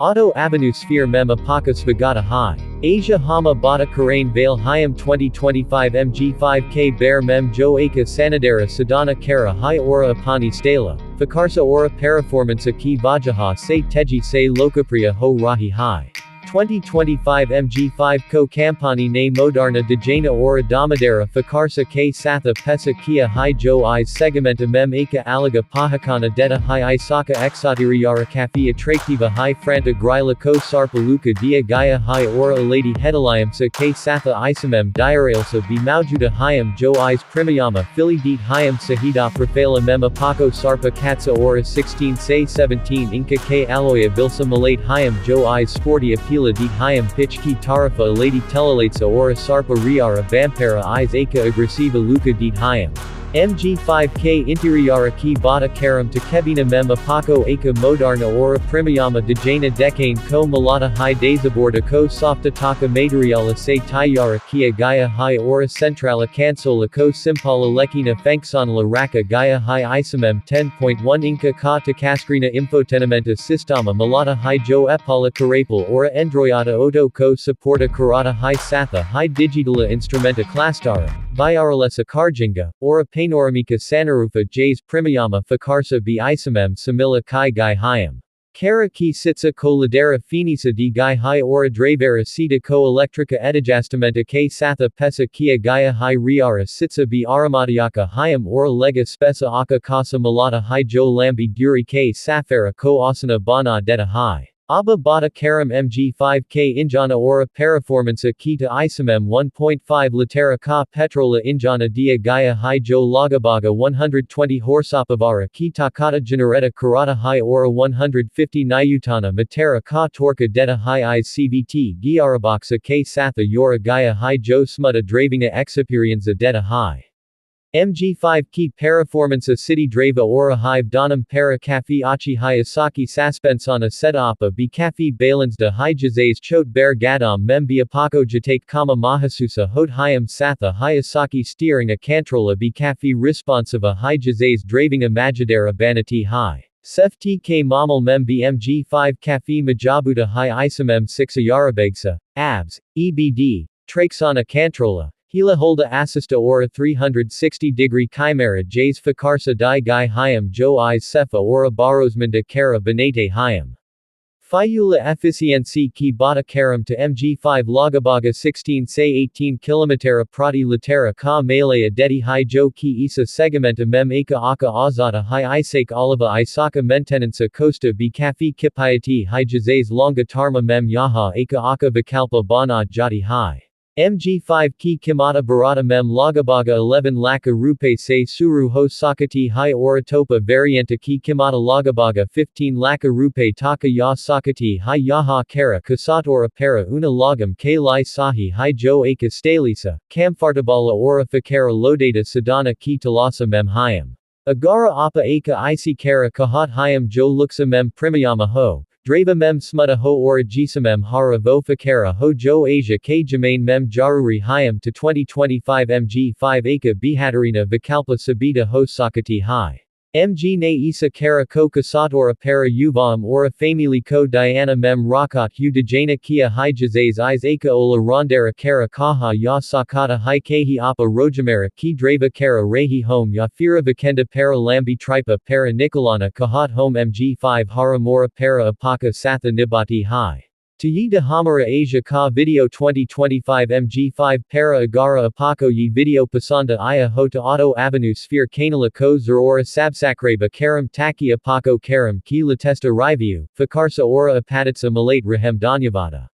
Auto Avenue Sphere Mem Apakas Vagata High. Asia Hama Bata Karain Vale Hyam 2025 MG5K Bear Mem Jo Aka Sanadera Sadana Kara High Ora Apani Stela. Fakarsa Ora Paraformance Ki Vajaha Se Teji Se Lokapriya Ho Rahi High. 2025 MG5 Ko Kampani Ne Modarna Dejana Ora Damadera Fakarsa K Satha Pesa Kia Hai Jo Eyes Segamenta Mem Aka Alaga Pahakana Deta Hai Isaka Exatiriyara Kafi Attractiva Hai Franta Grila Ko Sarpa Luka Dia Gaya Hai Ora Lady Hedaliamsa K Satha Isamem Diaralsa B Maujuda Hayam Jo Eyes Primayama Philly Deet Hayam Sahida Prafala Mem Apako Sarpa Katsa Ora 16 Se 17 Inka K Aloya Bilsa Malate Hayam Jo Eyes Sporty Apila Deet Hayam Pitch Ki Tarafa Lady Telalatsa Ora Sarpa Riara Vampera Eyes Aka Aggressiva Luka Deet Hayam. MG5K Interiara Ki Bata Karam to Kebina Mem Apako Aka Modarna Ora Primayama Dejana Decane Ko Malata Hai Dezaborda Ko Softa Taka Materiala Se Tayara Kia Gaya Hai Ora Centrala Cansola Ko Simpala Lekina Fanksanala Raka Gaya Hai Isamem 10.1 Inka Ka Takaskrina Infotenimenta Sistama Malata Hai Jo Epala Karapal Ora Endroyata Oto Ko Supporta Karata Hai Satha Hai Digitala Instrumenta Klastara. Viaralesa Karjinga, Ora Panoramika Sanarufa Jays Primayama Fakarsa B Isamem Samila Kai Gai Hayam. Kara Ki Sitsa Ko Ladera Finisa D Gai Hai Ora Dravera Sita Ko Electrica Edijastamenta K Satha Pesa Kia Gaya Hai Riara Sitsa B Aramadiaka Hayam Ora Lega Spesa Aka Kasa Malata Hai Jo Lambi Duri K Safara Ko Asana Bana Deta Hai. Abba Bata Karam MG5K Injana Ora Paraformansa Kita Isamem 1.5 Litera Ka Petrola Injana Dia Gaya Hai Jo Lagabaga 120 Horsapavara Ki Takata Genereta Karata Hai Ora 150 Nayutana Matera Ka Torka Deta Hai Eyes CVT Giaraboxa K Satha Yora Gaya Hai Jo Smuta Dravina Exaperianza Deta Hai. MG5 Ki Paraformansa City Drava Ora Hive Donam Para Kafi Achi Hayasaki Saspensana Setapa B Kafi Balans de Hai Jazes Chot Bear Gadam Mem Biapako Jatake Kama Mahasusa Hot Hayam Satha Hayasaki Steering a Cantrola B Kafi Responsiva Hai Jazes Draving a Majadera Banati Hai. Sef TK Mamal Mem BMG5 Kafi Majabuta Hai Isamem 6 Ayarabegsa, Abs, EBD, Traxana Cantrola. Hila Holda Assista Ora 360° Chimera Jays Fakarsa Dai Gai Hayam Jo Eyes Sefa Ora Barosmanda Kara Benate Hayam. Fayula Efficiency Ki Bata Karam to MG5 Lagabaga 16 Se 18 Kilometera Prati Litera Ka Malaya Dedi Hai Jo Ki Isa Segamenta Mem Aka Aka Azata Hai Isake Oliva Isaka Mentenansa Costa B Kafi Kipayati Hai Jazes Longa Tarma Mem Yaha Aka Aka Vikalpa Bana Jati Hai. MG5 Ki Kimata Barata Mem Lagabaga 11 Laka Rupe Se Suru Ho Sakati Hai Oratopa Varianta Ki Kimata Lagabaga 15 Laka Rupe Taka Ya Sakati Hai Yaha Kara Kasatora Para Una Lagam K Lai Sahi Hai Jo Aka Stalisa, Kamfartabala Ora Fakara Lodata Sadana Ki Talasa Mem Hayam. Agara Apa Aka Isi Kara Kahat Hayam Jo Luksa Mem Primayama Ho. Drava Mem Smuta Ho Ora Jisamem Hara Vo Fakara Ho Jo Asia K Jamain Mem Jaruri Hayam to 2025 MG5 Aka Bihatarina Vikalpa Sabita Ho Sakati Hai. MG Ne Isa Kara Ko Kasatora Para Uvam Ora Family Ko Diana Mem Rakat Hu Dejana Kia Hai Jazes Eyes Aka Ola Rondera Kara Kaha Ya Sakata Hai Kehi Apa Rojamera Ki Drava Kara Rehi Home Yafira Vikenda Para Lambi Tripa Para Nikolana Kahat Home MG5 Haramora Para Apaka Satha Nibati Hai. Tayida Hamara Asia Ka Video 2025 MG5 Para Agara Apako Yi Video Pasanda Iya Hota Auto Avenue Sphere Kanala Ko Zerora Sabsakreba Karam Taki Apako Karam Ki Latesta Riview, Fakarsa Ora Apaditsa Malate Rahem Danyavada.